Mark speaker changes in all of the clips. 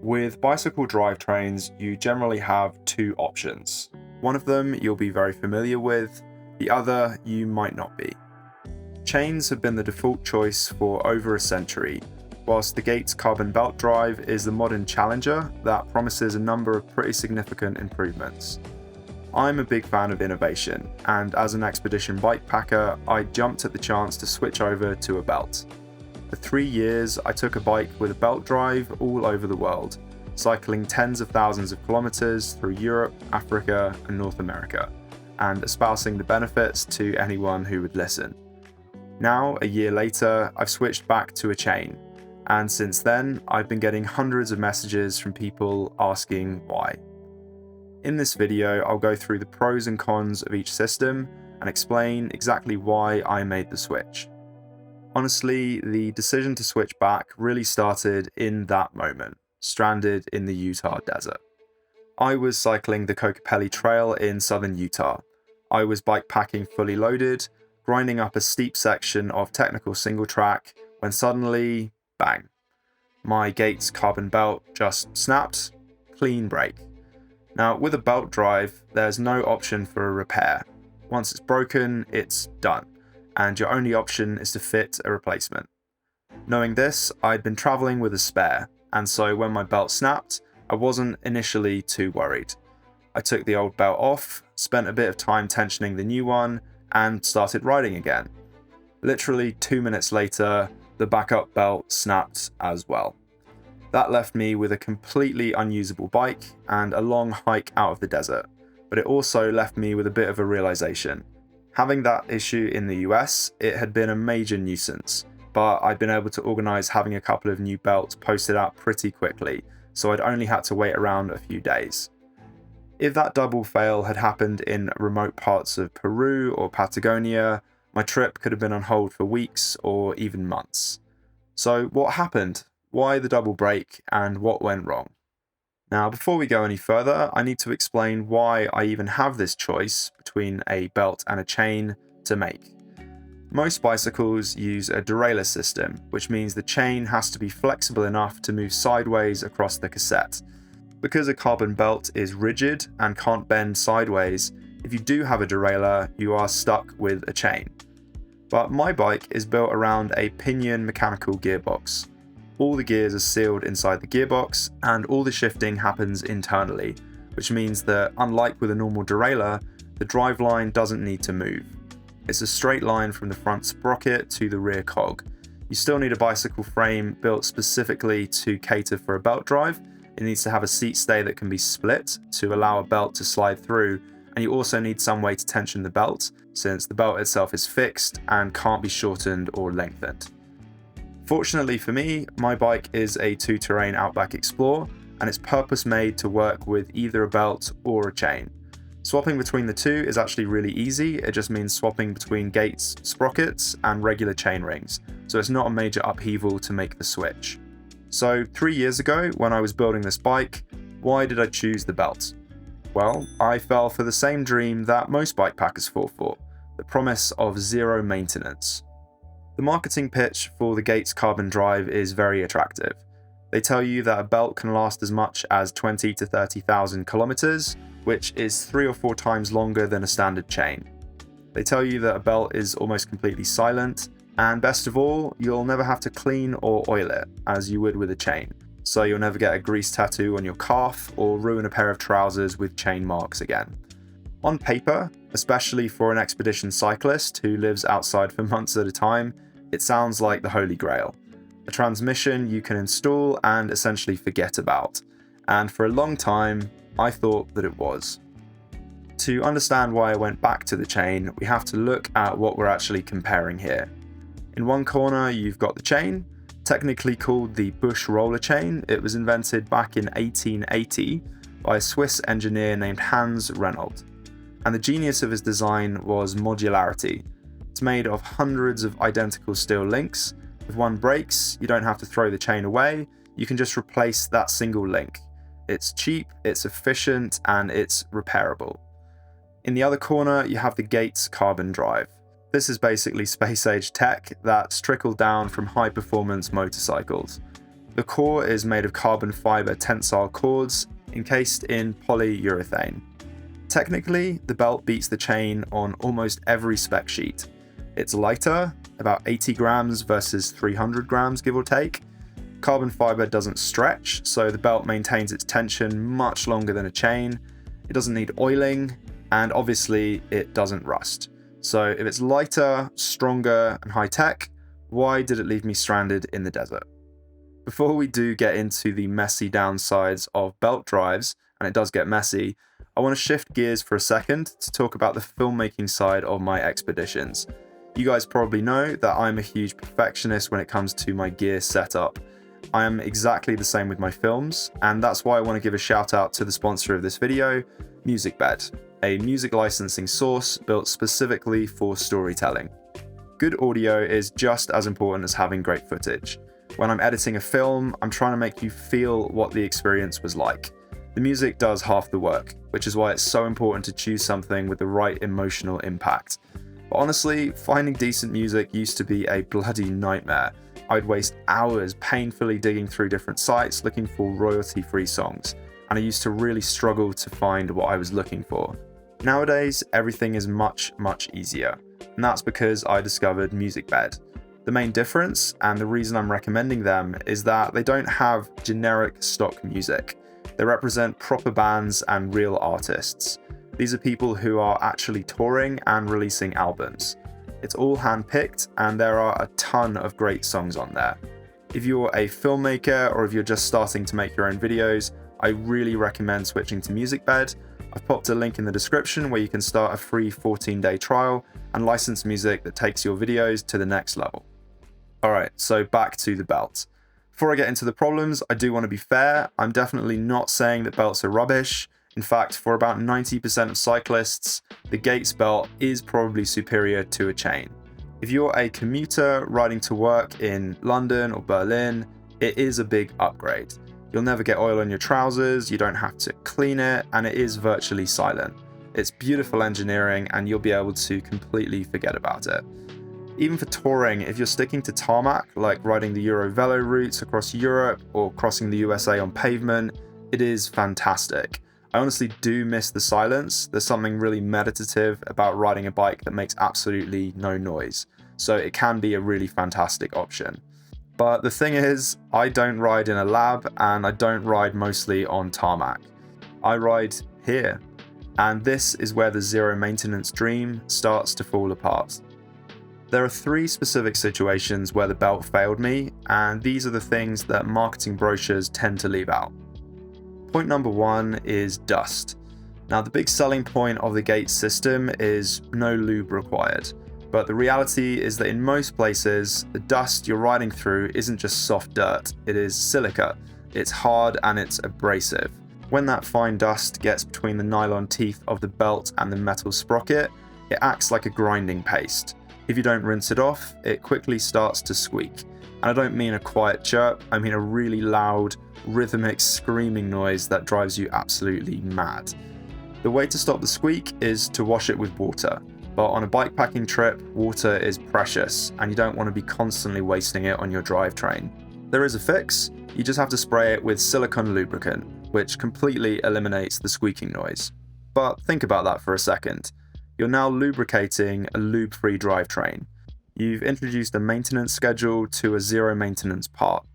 Speaker 1: With bicycle drivetrains, you generally have two options. One of them you'll be very familiar with, the other you might not be. Chains have been the default choice for over a century, whilst the Gates carbon belt drive is the modern challenger that promises a number of pretty significant improvements. I'm a big fan of innovation, and as an expedition bike packer, I jumped at the chance to switch over to a belt. For 3 years, I took a bike with a belt drive all over the world, cycling tens of thousands of kilometers through Europe, Africa, and North America, and espousing the benefits to anyone who would listen. Now, a year later, I've switched back to a chain, and since then, I've been getting hundreds of messages from people asking why. In this video, I'll go through the pros and cons of each system and explain exactly why I made the switch. Honestly, the decision to switch back really started in that moment, stranded in the Utah desert. I was cycling the Kokopelli Trail in southern Utah. I was bikepacking fully loaded, grinding up a steep section of technical single track, when suddenly, bang. My Gates carbon belt just snapped, clean break. Now, with a belt drive, there's no option for a repair. Once it's broken, it's done, and your only option is to fit a replacement. Knowing this, I'd been traveling with a spare, and so when my belt snapped, I wasn't initially too worried. I took the old belt off, spent a bit of time tensioning the new one, and started riding again. Literally 2 minutes later, the backup belt snapped as well. That left me with a completely unusable bike and a long hike out of the desert, but it also left me with a bit of a realization. Having that issue in the US, it had been a major nuisance, but I'd been able to organise having a couple of new belts posted out pretty quickly, so I'd only had to wait around a few days. If that double fail had happened in remote parts of Peru or Patagonia, my trip could have been on hold for weeks or even months. So what happened? Why the double break, and what went wrong? Now, before we go any further, I need to explain why I even have this choice between a belt and a chain to make. Most bicycles use a derailleur system, which means the chain has to be flexible enough to move sideways across the cassette. Because a carbon belt is rigid and can't bend sideways, if you do have a derailleur, you are stuck with a chain. But my bike is built around a Pinion mechanical gearbox. All the gears are sealed inside the gearbox, and all the shifting happens internally, which means that, unlike with a normal derailleur, the driveline doesn't need to move. It's a straight line from the front sprocket to the rear cog. You still need a bicycle frame built specifically to cater for a belt drive. It needs to have a seat stay that can be split to allow a belt to slide through, and you also need some way to tension the belt, since the belt itself is fixed and can't be shortened or lengthened. Fortunately for me, my bike is a two-terrain Outback Explorer, and it's purpose-made to work with either a belt or a chain. Swapping between the two is actually really easy. It just means swapping between Gates sprockets and regular chain rings, so it's not a major upheaval to make the switch. So 3 years ago, when I was building this bike, why did I choose the belt? Well, I fell for the same dream that most bikepackers fall for, the promise of zero maintenance. The marketing pitch for the Gates carbon drive is very attractive. They tell you that a belt can last as much as 20 to 30,000 kilometers, which is 3 or 4 times longer than a standard chain. They tell you that a belt is almost completely silent, and best of all, you'll never have to clean or oil it, as you would with a chain. So you'll never get a grease tattoo on your calf or ruin a pair of trousers with chain marks again. On paper, especially for an expedition cyclist who lives outside for months at a time, it sounds like the holy grail. A transmission you can install and essentially forget about. And for a long time, I thought that it was. To understand why I went back to the chain, we have to look at what we're actually comparing here. In one corner, you've got the chain, technically called the Bush roller chain. It was invented back in 1880 by a Swiss engineer named Hans Reinhold. And the genius of his design was modularity. It's made of hundreds of identical steel links. If one breaks, you don't have to throw the chain away, you can just replace that single link. It's cheap, it's efficient, and it's repairable. In the other corner, you have the Gates carbon drive. This is basically space-age tech that's trickled down from high-performance motorcycles. The core is made of carbon fiber tensile cords encased in polyurethane. Technically, the belt beats the chain on almost every spec sheet. It's lighter, about 80 grams versus 300 grams give or take. Carbon fiber doesn't stretch, so the belt maintains its tension much longer than a chain. It doesn't need oiling, and obviously it doesn't rust. So if it's lighter, stronger, and high-tech, why did it leave me stranded in the desert? Before we do get into the messy downsides of belt drives, and it does get messy, I want to shift gears for a second to talk about the filmmaking side of my expeditions. You guys probably know that I'm a huge perfectionist when it comes to my gear setup. I am exactly the same with my films, and that's why I want to give a shout out to the sponsor of this video, Musicbed, a music licensing source built specifically for storytelling. Good audio is just as important as having great footage. When I'm editing a film, I'm trying to make you feel what the experience was like. The music does half the work, which is why it's so important to choose something with the right emotional impact. But honestly, finding decent music used to be a bloody nightmare. I'd waste hours painfully digging through different sites looking for royalty-free songs, and I used to really struggle to find what I was looking for. Nowadays, everything is much easier, and that's because I discovered Musicbed. The main difference, and the reason I'm recommending them, is that they don't have generic stock music. They represent proper bands and real artists. These are people who are actually touring and releasing albums. It's all hand-picked, and there are a ton of great songs on there. If you're a filmmaker or if you're just starting to make your own videos, I really recommend switching to Musicbed. I've popped a link in the description where you can start a free 14-day trial and license music that takes your videos to the next level. Alright, so back to the belt. Before I get into the problems, I do want to be fair. I'm definitely not saying that belts are rubbish. In fact, for about 90% of cyclists, the Gates belt is probably superior to a chain. If you're a commuter riding to work in London or Berlin, it is a big upgrade. You'll never get oil on your trousers, you don't have to clean it, and it is virtually silent. It's beautiful engineering, and you'll be able to completely forget about it. Even for touring, if you're sticking to tarmac, like riding the Eurovelo routes across Europe or crossing the USA on pavement, it is fantastic. I honestly do miss the silence. There's something really meditative about riding a bike that makes absolutely no noise. So it can be a really fantastic option. But the thing is, I don't ride in a lab and I don't ride mostly on tarmac. I ride here. And this is where the zero maintenance dream starts to fall apart. There are 3 specific situations where the belt failed me, and these are the things that marketing brochures tend to leave out. Point number 1 is dust. Now, the big selling point of the Gates system is no lube required, but the reality is that in most places, the dust you're riding through isn't just soft dirt, it is silica. It's hard and it's abrasive. When that fine dust gets between the nylon teeth of the belt and the metal sprocket, it acts like a grinding paste. If you don't rinse it off, it quickly starts to squeak. And I don't mean a quiet chirp, I mean a really loud, rhythmic screaming noise that drives you absolutely mad. The way to stop the squeak is to wash it with water, but on a bikepacking trip, water is precious and you don't want to be constantly wasting it on your drivetrain. There is a fix, you just have to spray it with silicone lubricant, which completely eliminates the squeaking noise. But think about that for a second. You're now lubricating a lube-free drivetrain. You've introduced a maintenance schedule to a zero maintenance part.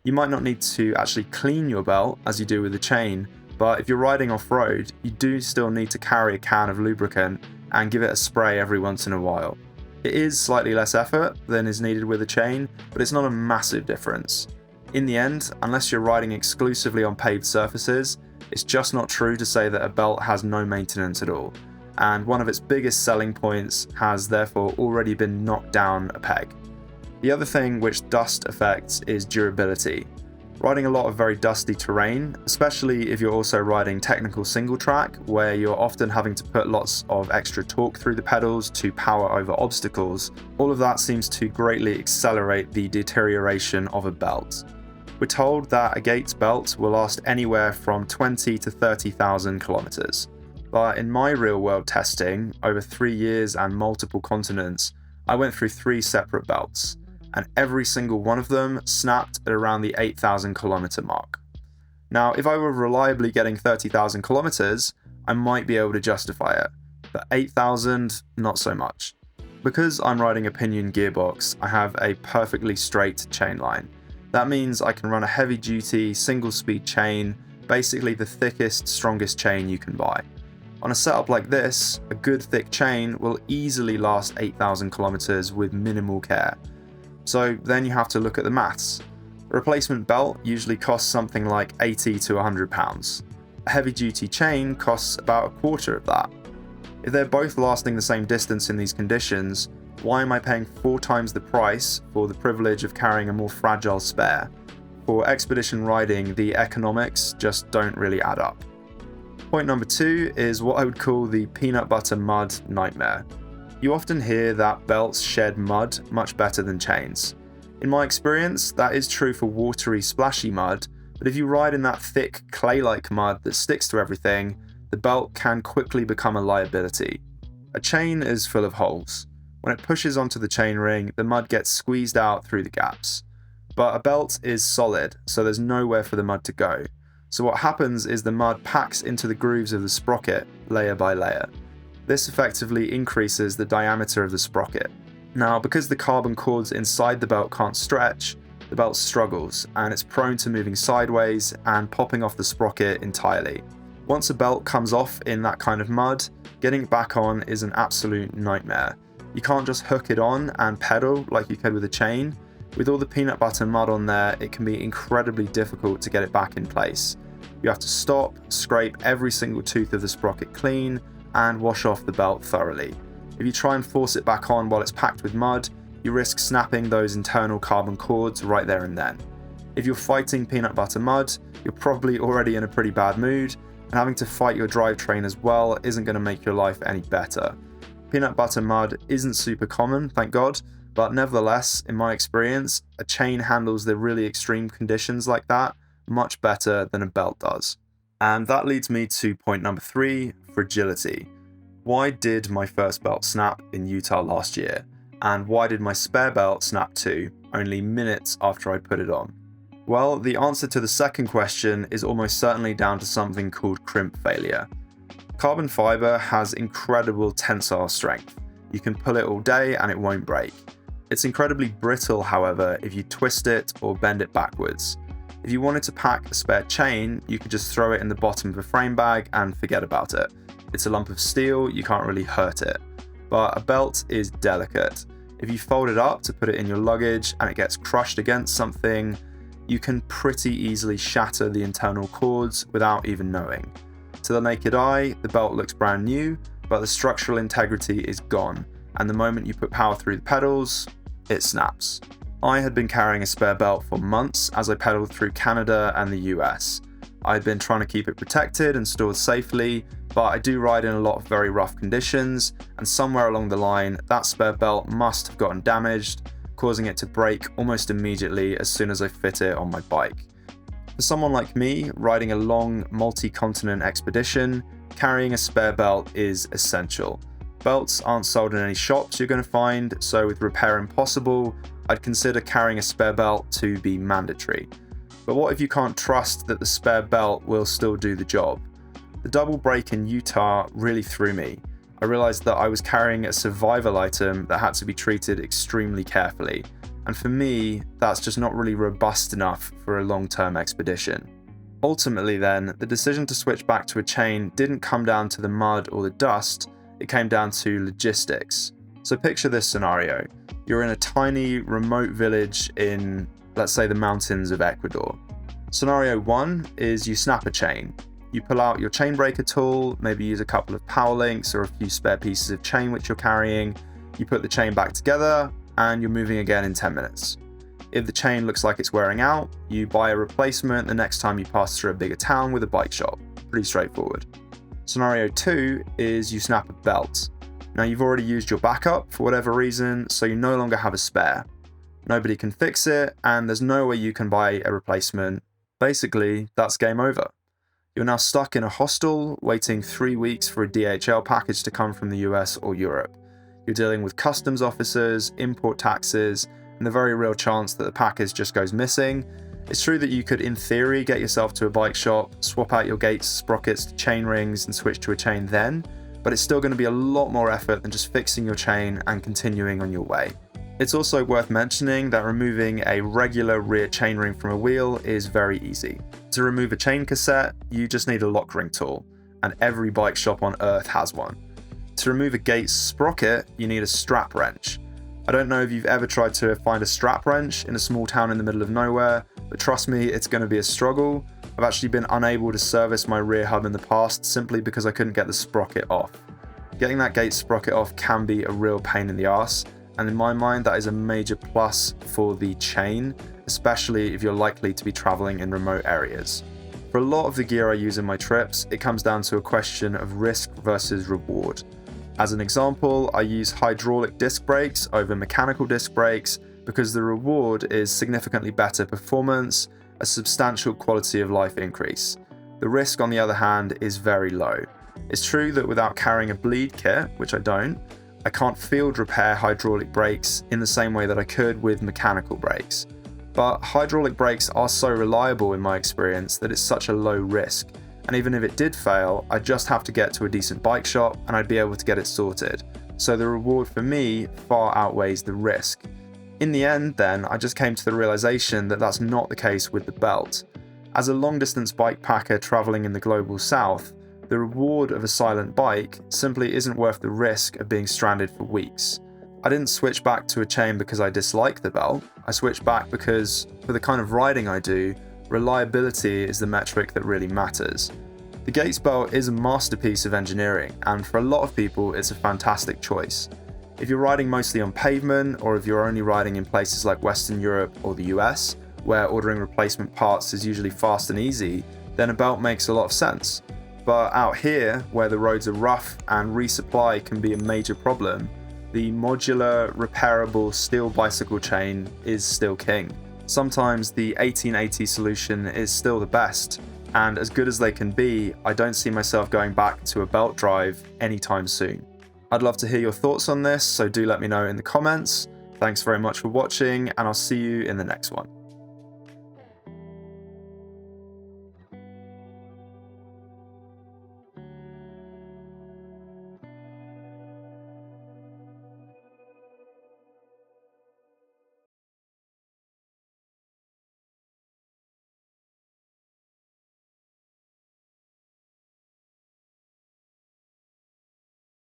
Speaker 1: You might not need to actually clean your belt as you do with a chain, but if you're riding off-road, you do still need to carry a can of lubricant and give it a spray every once in a while. It is slightly less effort than is needed with a chain, but it's not a massive difference. In the end, unless you're riding exclusively on paved surfaces, it's just not true to say that a belt has no maintenance at all, and one of its biggest selling points has therefore already been knocked down a peg. The other thing which dust affects is durability. Riding a lot of very dusty terrain, especially if you're also riding technical single track, where you're often having to put lots of extra torque through the pedals to power over obstacles, all of that seems to greatly accelerate the deterioration of a belt. We're told that a Gates belt will last anywhere from 20 to 30,000 kilometers. But in my real-world testing, over 3 years and multiple continents, I went through 3 separate belts. and every single one of them snapped at around the 8,000 kilometer mark. Now, if I were reliably getting 30,000 kilometers, I might be able to justify it, but 8,000, not so much. Because I'm riding a Pinion gearbox, I have a perfectly straight chain line. That means I can run a heavy-duty, single-speed chain, basically the thickest, strongest chain you can buy. On a setup like this, a good thick chain will easily last 8,000 kilometers with minimal care. So then you have to look at the maths. A replacement belt usually costs something like 80 to 100 pounds. A heavy-duty chain costs about a quarter of that. If they're both lasting the same distance in these conditions, why am I paying 4 times the price for the privilege of carrying a more fragile spare? For expedition riding, the economics just don't really add up. Point number 2 is what I would call the peanut butter mud nightmare. You often hear that belts shed mud much better than chains. In my experience, that is true for watery, splashy mud, but if you ride in that thick, clay-like mud that sticks to everything, the belt can quickly become a liability. A chain is full of holes. When it pushes onto the chainring, the mud gets squeezed out through the gaps. But a belt is solid, so there's nowhere for the mud to go. So what happens is the mud packs into the grooves of the sprocket, layer by layer. This effectively increases the diameter of the sprocket. Now, because the carbon cords inside the belt can't stretch, the belt struggles, and it's prone to moving sideways and popping off the sprocket entirely. Once a belt comes off in that kind of mud, getting it back on is an absolute nightmare. You can't just hook it on and pedal like you could with a chain. With all the peanut butter mud on there, it can be incredibly difficult to get it back in place. You have to stop, scrape every single tooth of the sprocket clean, and wash off the belt thoroughly. If you try and force it back on while it's packed with mud, you risk snapping those internal carbon cords right there and then. If you're fighting peanut butter mud, you're probably already in a pretty bad mood, and having to fight your drivetrain as well isn't going to make your life any better. Peanut butter mud isn't super common, thank God, but nevertheless, in my experience, a chain handles the really extreme conditions like that much better than a belt does. And that leads me to point number 3, fragility. Why did my first belt snap in Utah last year? And why did my spare belt snap too, only minutes after I put it on? Well, the answer to the second question is almost certainly down to something called crimp failure. Carbon fiber has incredible tensile strength. You can pull it all day and it won't break. It's incredibly brittle, however, if you twist it or bend it backwards. If you wanted to pack a spare chain, you could just throw it in the bottom of a frame bag and forget about it. It's a lump of steel, you can't really hurt it. But a belt is delicate. If you fold it up to put it in your luggage and it gets crushed against something, you can pretty easily shatter the internal cords without even knowing. To the naked eye, the belt looks brand new, but the structural integrity is gone, and the moment you put power through the pedals, it snaps. I had been carrying a spare belt for months as I pedaled through Canada and the US. I had been trying to keep it protected and stored safely, but I do ride in a lot of very rough conditions, and somewhere along the line, that spare belt must have gotten damaged, causing it to break almost immediately as soon as I fit it on my bike. For someone like me, riding a long, multi-continent expedition, carrying a spare belt is essential. Belts aren't sold in any shops you're going to find, so with repair impossible, I'd consider carrying a spare belt to be mandatory. But what if you can't trust that the spare belt will still do the job? The double break in Utah really threw me. I realized that I was carrying a survival item that had to be treated extremely carefully. And for me, that's just not really robust enough for a long-term expedition. Ultimately then, the decision to switch back to a chain didn't come down to the mud or the dust, it came down to logistics. So picture this scenario. You're in a tiny, remote village in, let's say, the mountains of Ecuador. Scenario 1 is you snap a chain. You pull out your chain breaker tool, maybe use a couple of power links or a few spare pieces of chain which you're carrying. You put the chain back together and you're moving again in 10 minutes. If the chain looks like it's wearing out, you buy a replacement the next time you pass through a bigger town with a bike shop. Pretty straightforward. Scenario 2 is you snap a belt. Now you've already used your backup for whatever reason, so you no longer have a spare. Nobody can fix it, and there's no way you can buy a replacement. Basically, that's game over. You're now stuck in a hostel, waiting 3 weeks for a DHL package to come from the US or Europe. You're dealing with customs officers, import taxes, and the very real chance that the package just goes missing. It's true that you could, in theory, get yourself to a bike shop, swap out your gates, sprockets to chain rings and switch to a chain then, but it's still going to be a lot more effort than just fixing your chain and continuing on your way. It's also worth mentioning that removing a regular rear chainring from a wheel is very easy. To remove a chain cassette, you just need a lock ring tool, and every bike shop on earth has one. To remove a gate sprocket, you need a strap wrench. I don't know if you've ever tried to find a strap wrench in a small town in the middle of nowhere, but trust me, it's going to be a struggle. I've actually been unable to service my rear hub in the past simply because I couldn't get the sprocket off. Getting that gate sprocket off can be a real pain in the arse, and in my mind that is a major plus for the chain, especially if you're likely to be traveling in remote areas. For a lot of the gear I use in my trips, it comes down to a question of risk versus reward. As an example, I use hydraulic disc brakes over mechanical disc brakes because the reward is significantly better performance, a substantial quality of life increase. The risk, on the other hand, is very low. It's true that without carrying a bleed kit, which I don't, I can't field repair hydraulic brakes in the same way that I could with mechanical brakes. But hydraulic brakes are so reliable in my experience that it's such a low risk. And even if it did fail, I just have to get to a decent bike shop and I'd be able to get it sorted. So the reward for me far outweighs the risk. In the end then, I just came to the realization that that's not the case with the belt. As a long distance bike packer traveling in the global south, the reward of a silent bike simply isn't worth the risk of being stranded for weeks. I didn't switch back to a chain because I dislike the belt. I switched back because for the kind of riding I do, reliability is the metric that really matters. The Gates belt is a masterpiece of engineering, and for a lot of people it's a fantastic choice. If you're riding mostly on pavement, or if you're only riding in places like Western Europe or the US, where ordering replacement parts is usually fast and easy, then a belt makes a lot of sense. But out here, where the roads are rough and resupply can be a major problem, the modular, repairable steel bicycle chain is still king. Sometimes the 1880 solution is still the best, and as good as they can be, I don't see myself going back to a belt drive anytime soon. I'd love to hear your thoughts on this, so do let me know in the comments. Thanks very much for watching, and I'll see you in the next one.